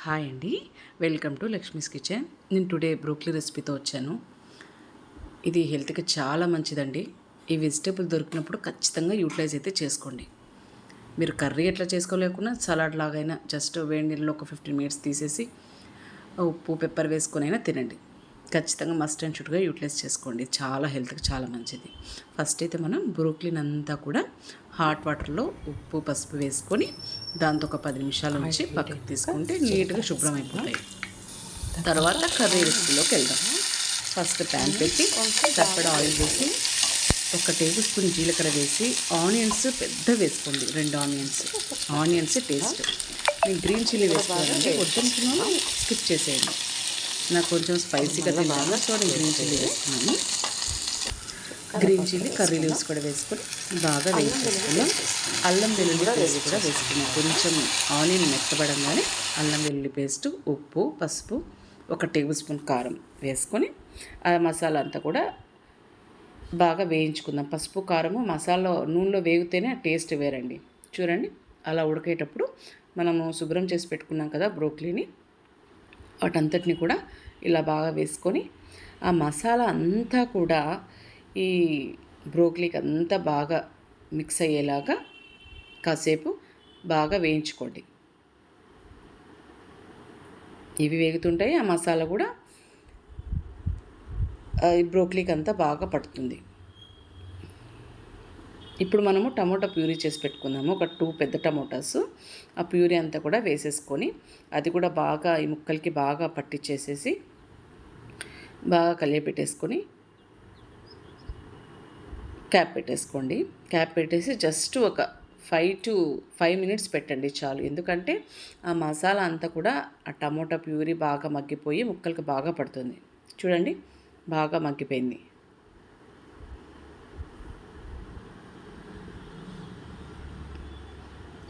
Hi అండి, welcome to Lakshmi's kitchen. నేను today broccoli రెసిపీతో వచ్చాను. ఇది హెల్త్కి చాలా మంచిదండి. ఈ వెజిటేబుల్ దొరికినప్పుడు ఖచ్చితంగా యూటిలైజ్ అయితే చేసుకోండి. మీరు కర్రీ ఎట్లా చేసుకోలేకున్నా సలాడ్ లాగైనా జస్ట్ వేడి నీళ్ళలో ఒక 15 మినిట్స్ తీసేసి ఉప్పు పెప్పర్ వేసుకొని అయినా తినండి. ఖచ్చితంగా మస్ట్ అండ్ షుడ్గా యూటిలైజ్ చేసుకోండి. చాలా హెల్త్కి చాలా మంచిది. ఫస్ట్ అయితే మనం బ్రోక్లీని అంతా కూడా హాట్ వాటర్లో ఉప్పు పసుపు వేసుకొని దాంతో ఒక 10 నిమిషాల నుంచి పక్కకు తీసుకుంటే నీట్గా శుభ్రం అయిపోతాయి. తర్వాత కర్రీ రెసిపీలోకి వెళ్దాం. ఫస్ట్ ప్యాన్ పెట్టి సరిపడా ఆయిల్ వేసి 1 టేబుల్ స్పూన్ జీలకర్ర వేసి ఆనియన్స్ పెద్ద వేసుకోండి. 2 ఆనియన్స్ టేస్ట్. నేను గ్రీన్ చిల్లీ వేసుకోవాలంటే వద్దనుకున్నాను, స్కిప్ చేసేయండి. నాకు కొంచెం స్పైసీగా తిన్నాను, సో నేను గ్రీన్ చిల్లీ వేసుకున్నాను. గ్రీన్ చిల్లీ కర్రీ లీవ్స్ కూడా వేసుకొని బాగా వేయించేసుకున్నాం. అల్లం వెల్లుల్లి పేస్ట్ కూడా వేసుకున్నాం. కొంచెం ఆనియన్ మెత్తబడంగానే అల్లం వెల్లుల్లి పేస్ట్, ఉప్పు, పసుపు, 1 టేబుల్ స్పూన్ కారం వేసుకొని ఆ మసాలా అంతా కూడా బాగా వేయించుకుందాం. పసుపు కారము మసాలా నూనెలో వేగితేనే టేస్ట్ వేరండి. చూడండి, అలా ఉడికేటప్పుడు మనము శుభ్రం చేసి పెట్టుకున్నాం కదా బ్రోక్లీని, వాటంతటిని కూడా ఇలా బాగా వేసుకొని ఆ మసాలా అంతా కూడా ఈ బ్రోక్లీకి అంతా బాగా మిక్స్ అయ్యేలాగా కాసేపు బాగా వేయించుకోండి. ఇవి వేగుతుంటాయి, ఆ మసాలా కూడా ఈ బ్రోక్లీకి అంతా బాగా పడుతుంది. ఇప్పుడు మనము టమోటా ప్యూరీ చేసి పెట్టుకుందాము. ఒక 2 పెద్ద టమోటాస్, ఆ ప్యూరీ అంతా కూడా వేసేసుకొని అది కూడా బాగా ఈ ముక్కలకి బాగా పట్టించేసేసి బాగా కలియపెట్టేసుకొని క్యాప్ పెట్టేసుకోండి. క్యాప్ పెట్టేసి జస్ట్ ఒక 5 మినిట్స్ పెట్టండి చాలు. ఎందుకంటే ఆ మసాలా అంతా కూడా ఆ టమోటా ప్యూరీ బాగా మగ్గిపోయి ముక్కలకి బాగా పడుతుంది. చూడండి, బాగా మగ్గిపోయింది.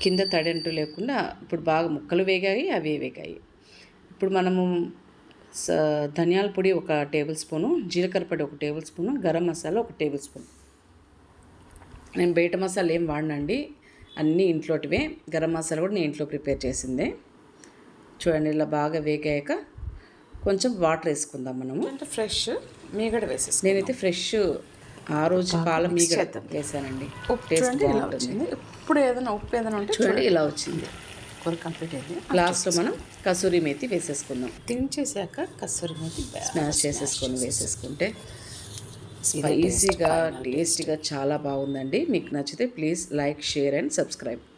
కింద తడి అంటూ లేకుండా ఇప్పుడు బాగా ముక్కలు వేగాయి, అవి వేగాయి. ఇప్పుడు మనము ధనియాల పొడి 1 టేబుల్ స్పూను, జీలకర్ర పొడి 1 table spoon, garam masala 1 table spoon. నేను బయట మసాలా ఏం వాడినండి, అన్నీ ఇంట్లోటివే. గరం మసాలా కూడా నేను ఇంట్లో ప్రిపేర్ చేసిందే. చూడండి, ఇలా బాగా వేగాక కొంచెం వాటర్ వేసుకుందాం మనము. అంటే ఫ్రెష్ మీగడ వేసేసి, నేనైతే ఫ్రెష్ ఆ రోజు పాల మీగడ వేసానండి. టేస్ట్ బాగుంటుంది. ఇప్పుడు ఏదైనా ఉప్పు ఏదైనా ఉంటే చూడండి, ఇలా వచ్చింది. కూర కంప్లీట్ అయింది. లాస్ట్లో మనం కసూరి మేతి వేసేసుకుందాం. దించేసాక కస్తూరి మేతి స్మాష్ చేసేసుకొని వేసేసుకుంటే స్పైసీగా టేస్టీగా చాలా బాగుందండి. మీకు నచ్చితే please like, share and subscribe.